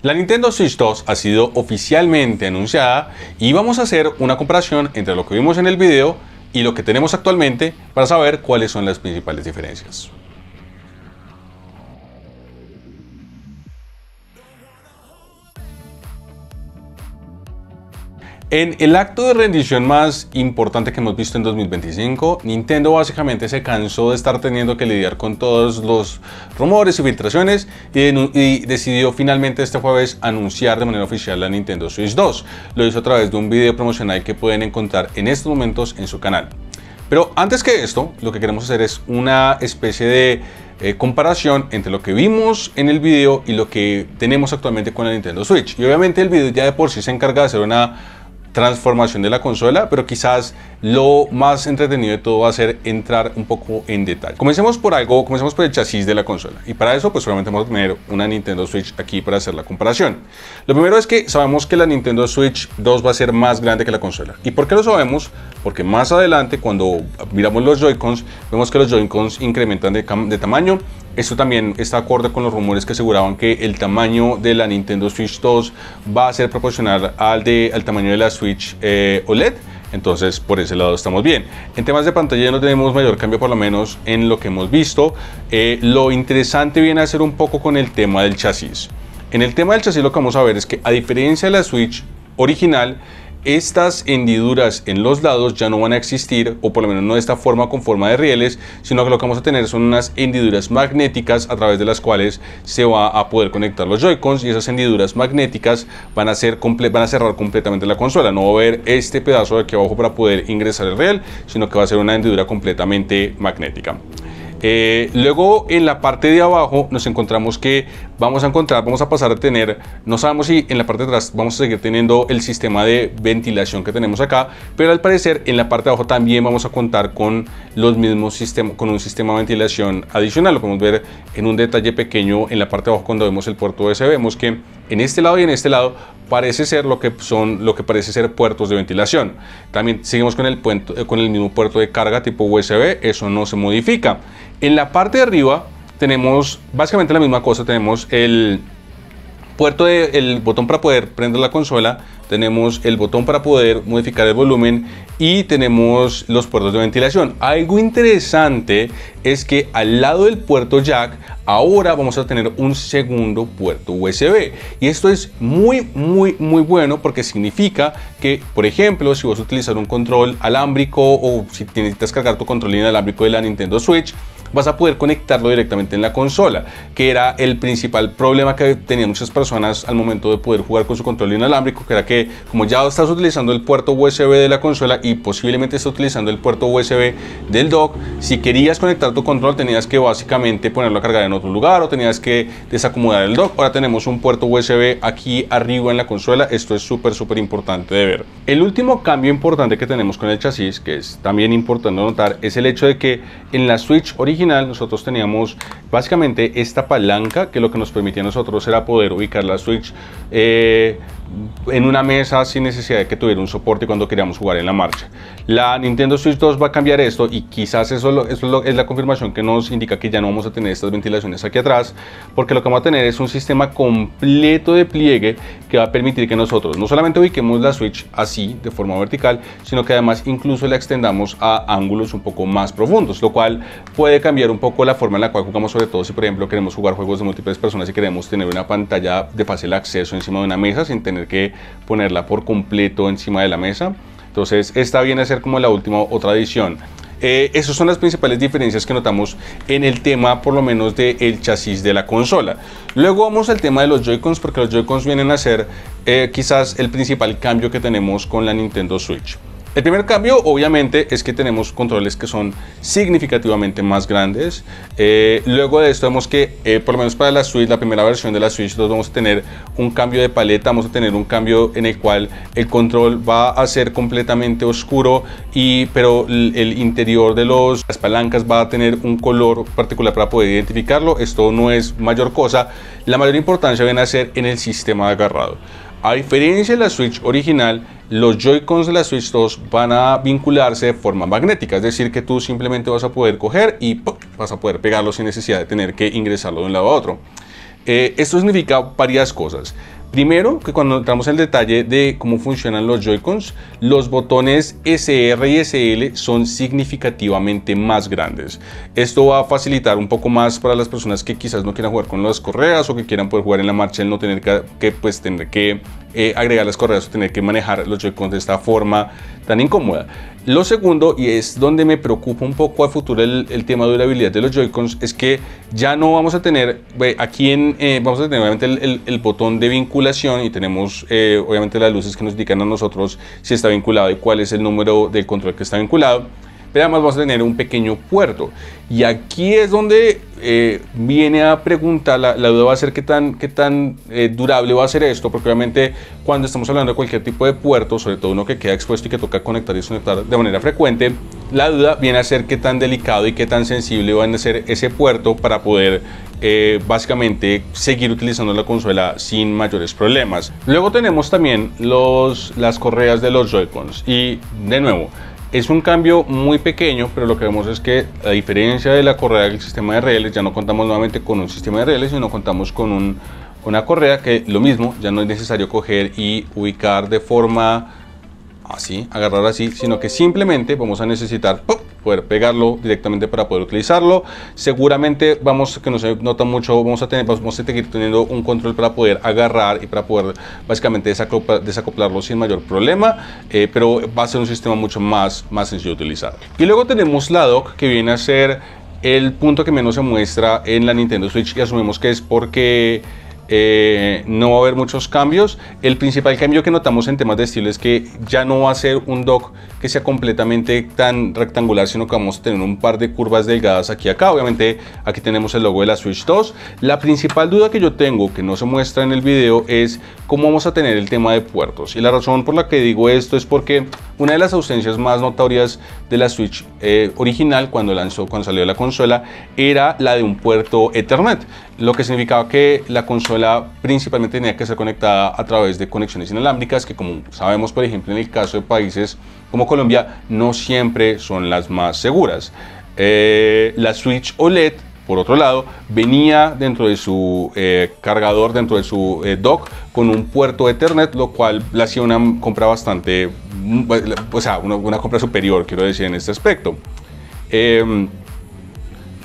La Nintendo Switch 2 ha sido oficialmente anunciada y vamos a hacer una comparación entre lo que vimos en el video y lo que tenemos actualmente para saber cuáles son las principales diferencias. En el acto de rendición más importante que hemos visto en 2025, Nintendo básicamente se cansó de estar teniendo que lidiar con todos los rumores y filtraciones y decidió finalmente este jueves anunciar de manera oficial la Nintendo Switch 2. Lo hizo a través de un video promocional que pueden encontrar en estos momentos en su canal. Pero antes que esto, lo que queremos hacer es una especie de comparación entre lo que vimos en el video y lo que tenemos actualmente con la Nintendo Switch. Y obviamente el video ya de por sí se encarga de hacer una transformación de la consola, pero quizás lo más entretenido de todo va a ser entrar un poco en detalle. Comencemos por el chasis de la consola, y para eso pues solamente vamos a tener una Nintendo Switch aquí para hacer la comparación. Lo primero es que sabemos que la Nintendo Switch 2 va a ser más grande que la consola. ¿Y por qué lo sabemos? Porque más adelante, cuando miramos los Joy-Cons, vemos que los Joy-Cons incrementan de tamaño. Esto también está acorde con los rumores que aseguraban que el tamaño de la Nintendo Switch 2 va a ser proporcional al tamaño de la Switch OLED. Entonces por ese lado estamos bien. En temas de pantalla no tenemos mayor cambio, por lo menos en lo que hemos visto. Lo interesante viene a ser un poco con el tema del chasis. En el tema del chasis lo que vamos a ver es que, a diferencia de la Switch original, estas hendiduras en los lados ya no van a existir, o por lo menos no de esta forma con forma de rieles, sino que lo que vamos a tener son unas hendiduras magnéticas a través de las cuales se va a poder conectar los Joy-Cons, y esas hendiduras magnéticas van a cerrar completamente la consola. No va a haber este pedazo de aquí abajo para poder ingresar el riel, sino que va a ser una hendidura completamente magnética. Luego en la parte de abajo nos encontramos que vamos a pasar a tener, no sabemos si en la parte de atrás vamos a seguir teniendo el sistema de ventilación que tenemos acá, pero al parecer en la parte de abajo también vamos a contar con los mismos sistemas, con un sistema de ventilación adicional. Lo podemos ver en un detalle pequeño en la parte de abajo cuando vemos el puerto USB. Vemos que en este lado y en este lado parece ser lo que parece ser puertos de ventilación. También seguimos con el mismo puerto de carga tipo USB, eso no se modifica. En la parte de arriba tenemos básicamente la misma cosa. Tenemos el botón para poder prender la consola, tenemos el botón para poder modificar el volumen y tenemos los puertos de ventilación. Algo interesante es que al lado del puerto jack ahora vamos a tener un segundo puerto USB, y esto es muy bueno, porque significa que, por ejemplo, si vas a utilizar un control alámbrico o si necesitas cargar tu control inalámbrico de la Nintendo Switch, vas a poder conectarlo directamente en la consola, que era el principal problema que tenían muchas personas al momento de poder jugar con su control inalámbrico, que era que como ya estás utilizando el puerto USB de la consola y posiblemente estás utilizando el puerto USB del dock, si querías conectar tu control tenías que básicamente ponerlo a cargar en otro lugar o tenías que desacomodar el dock. Ahora tenemos un puerto USB aquí arriba en la consola. Esto es súper importante de ver. El último cambio importante que tenemos con el chasis, que es también importante notar, es el hecho de que en la Switch original nosotros teníamos básicamente esta palanca, que lo que nos permitía a nosotros era poder ubicar la Switch en una mesa sin necesidad de que tuviera un soporte cuando queríamos jugar en la marcha. La Nintendo Switch 2 va a cambiar esto, y quizás es la confirmación que nos indica que ya no vamos a tener estas ventilaciones aquí atrás, porque lo que vamos a tener es un sistema completo de pliegue que va a permitir que nosotros no solamente ubiquemos la Switch así de forma vertical, sino que además incluso la extendamos a ángulos un poco más profundos, lo cual puede cambiar un poco la forma en la cual jugamos, sobre todo si por ejemplo queremos jugar juegos de múltiples personas y queremos tener una pantalla de fácil acceso encima de una mesa sin tener que ponerla por completo encima de la mesa. Entonces esta viene a ser como la otra adición. Esas son las principales diferencias que notamos en el tema, por lo menos, del chasis de la consola. Luego vamos al tema de los Joy-Cons, porque los Joy-Cons vienen a ser quizás el principal cambio que tenemos con la Nintendo Switch. El primer cambio obviamente es que tenemos controles que son significativamente más grandes. Luego de esto vemos que por lo menos para la Switch, la primera versión de la Switch 2, vamos a tener un cambio de paleta, vamos a tener un cambio en el cual el control va a ser completamente oscuro, pero el interior de las palancas va a tener un color particular para poder identificarlo. Esto no es mayor cosa. La mayor importancia viene a ser en el sistema de agarrado. A diferencia de la Switch original, los Joy-Cons de la Switch 2 van a vincularse de forma magnética, es decir, que tú simplemente vas a poder coger y ¡pum!, vas a poder pegarlo sin necesidad de tener que ingresarlo de un lado a otro. Esto significa varias cosas. Primero, que cuando entramos en el detalle de cómo funcionan los Joy-Cons, los botones SR y SL son significativamente más grandes. Esto va a facilitar un poco más para las personas que quizás no quieran jugar con las correas o que quieran poder jugar en la marcha y no tener que agregar las correas o tener que manejar los Joy-Cons de esta forma tan incómoda. Lo segundo, y es donde me preocupa un poco a futuro el tema de durabilidad de los Joy-Cons, es que ya no vamos a tener, vamos a tener obviamente el botón de vinculación y tenemos obviamente las luces que nos indican a nosotros si está vinculado y cuál es el número del control que está vinculado. Pero además vamos a tener un pequeño puerto. Y aquí es donde viene a preguntar, la duda va a ser qué tan durable va a ser esto, porque obviamente cuando estamos hablando de cualquier tipo de puerto, sobre todo uno que queda expuesto y que toca conectar y desconectar de manera frecuente, la duda viene a ser qué tan delicado y qué tan sensible va a ser ese puerto para poder básicamente seguir utilizando la consola sin mayores problemas. Luego tenemos también las correas de los Joy-Cons y de nuevo, es un cambio muy pequeño, pero lo que vemos es que a diferencia de la correa del sistema de rieles, ya no contamos nuevamente con un sistema de rieles, sino contamos con una correa que lo mismo, ya no es necesario coger y ubicar de forma así, agarrar así, sino que simplemente vamos a necesitar poder pegarlo directamente para poder utilizarlo. Seguramente que no se nota mucho, vamos a seguir teniendo un control para poder agarrar y para poder básicamente desacoplarlo sin mayor problema, pero va a ser un sistema mucho más sencillo de utilizar. Y luego tenemos la dock, que viene a ser el punto que menos se muestra en la Nintendo Switch, y asumimos que es porque no va a haber muchos cambios. El principal cambio que notamos en temas de estilo es que ya no va a ser un dock que sea completamente tan rectangular, sino que vamos a tener un par de curvas delgadas aquí y acá. Obviamente aquí tenemos el logo de la Switch 2. La principal duda que yo tengo, que no se muestra en el video, es cómo vamos a tener el tema de puertos, y la razón por la que digo esto es porque una de las ausencias más notorias de la Switch original cuando salió la consola era la de un puerto Ethernet, lo que significaba que la consola principalmente tenía que ser conectada a través de conexiones inalámbricas, que como sabemos, por ejemplo, en el caso de países como Colombia, no siempre son las más seguras. La Switch OLED, por otro lado, venía dentro de su cargador, dentro de su dock, con un puerto Ethernet, lo cual le hacía una compra bastante, o sea, una compra superior, quiero decir, en este aspecto.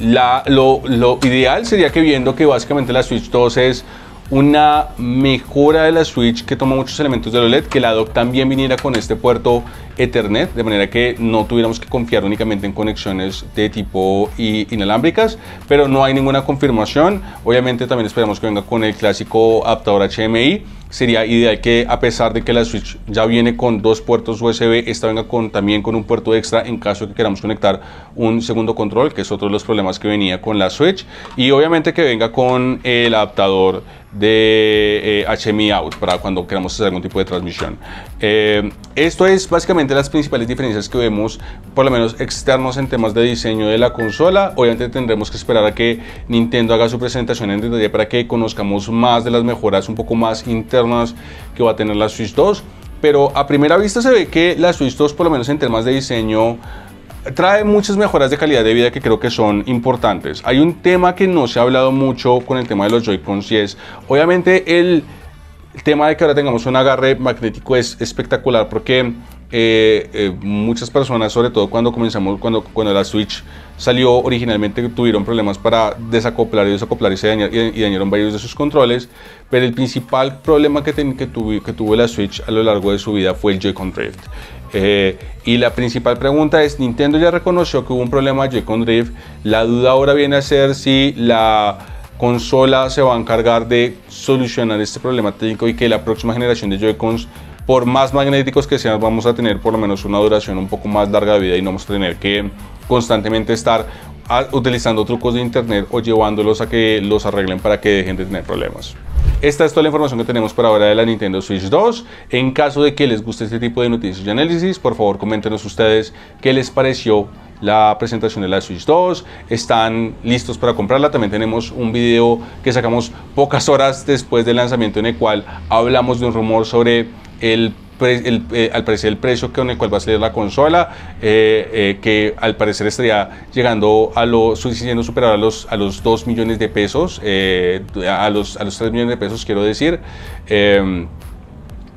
Lo ideal sería que, viendo que básicamente la Switch 2 es una mejora de la Switch que toma muchos elementos de OLED, que la dock también viniera con este puerto Ethernet, de manera que no tuviéramos que confiar únicamente en conexiones de tipo inalámbricas, pero no hay ninguna confirmación. Obviamente también esperamos que venga con el clásico adaptador HDMI. Sería ideal que, a pesar de que la Switch ya viene con dos puertos USB, esta venga también con un puerto extra en caso de que queramos conectar un segundo control, que es otro de los problemas que venía con la Switch, y obviamente que venga con el adaptador de HDMI out para cuando queramos hacer algún tipo de transmisión. Esto es básicamente las principales diferencias que vemos, por lo menos externos, en temas de diseño de la consola. Obviamente tendremos que esperar a que Nintendo haga su presentación en detalle para que conozcamos más de las mejoras un poco más internas que va a tener la Switch 2, pero a primera vista se ve que la Switch 2, por lo menos en temas de diseño, trae muchas mejoras de calidad de vida que creo que son importantes. Hay un tema que no se ha hablado mucho con el tema de los Joy-Cons, y es obviamente el tema de que ahora tengamos un agarre magnético. Es espectacular porque muchas personas, sobre todo cuando la Switch salió originalmente, tuvieron problemas para desacoplar y dañaron varios de sus controles, pero el principal problema que tuvo la Switch a lo largo de su vida fue el Joy-Con Drift. Y la principal pregunta es, Nintendo ya reconoció que hubo un problema de Joy-Con Drift. La duda ahora viene a ser si la consola se va a encargar de solucionar este problema técnico y que la próxima generación de Joy-Cons, por más magnéticos que sean, vamos a tener por lo menos una duración un poco más larga de vida y no vamos a tener que constantemente estar utilizando trucos de internet o llevándolos a que los arreglen para que dejen de tener problemas. Esta es toda la información que tenemos por ahora de la Nintendo Switch 2. En caso de que les guste este tipo de noticias y análisis, por favor coméntenos ustedes qué les pareció la presentación de la Switch 2. ¿Están listos para comprarla? También tenemos un video que sacamos pocas horas después del lanzamiento, en el cual hablamos de un rumor sobre el al parecer el precio con el cual va a salir la consola, que al parecer estaría llegando siendo superado a los 2 millones de pesos, a los 3 millones de pesos quiero decir.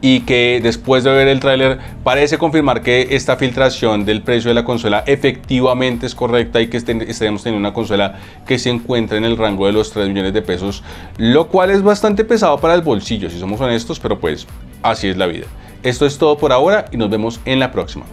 Y que después de ver el tráiler parece confirmar que esta filtración del precio de la consola efectivamente es correcta y que estaríamos teniendo una consola que se encuentra en el rango de los 3 millones de pesos, lo cual es bastante pesado para el bolsillo, si somos honestos, pero pues así es la vida. Esto es todo por ahora y nos vemos en la próxima.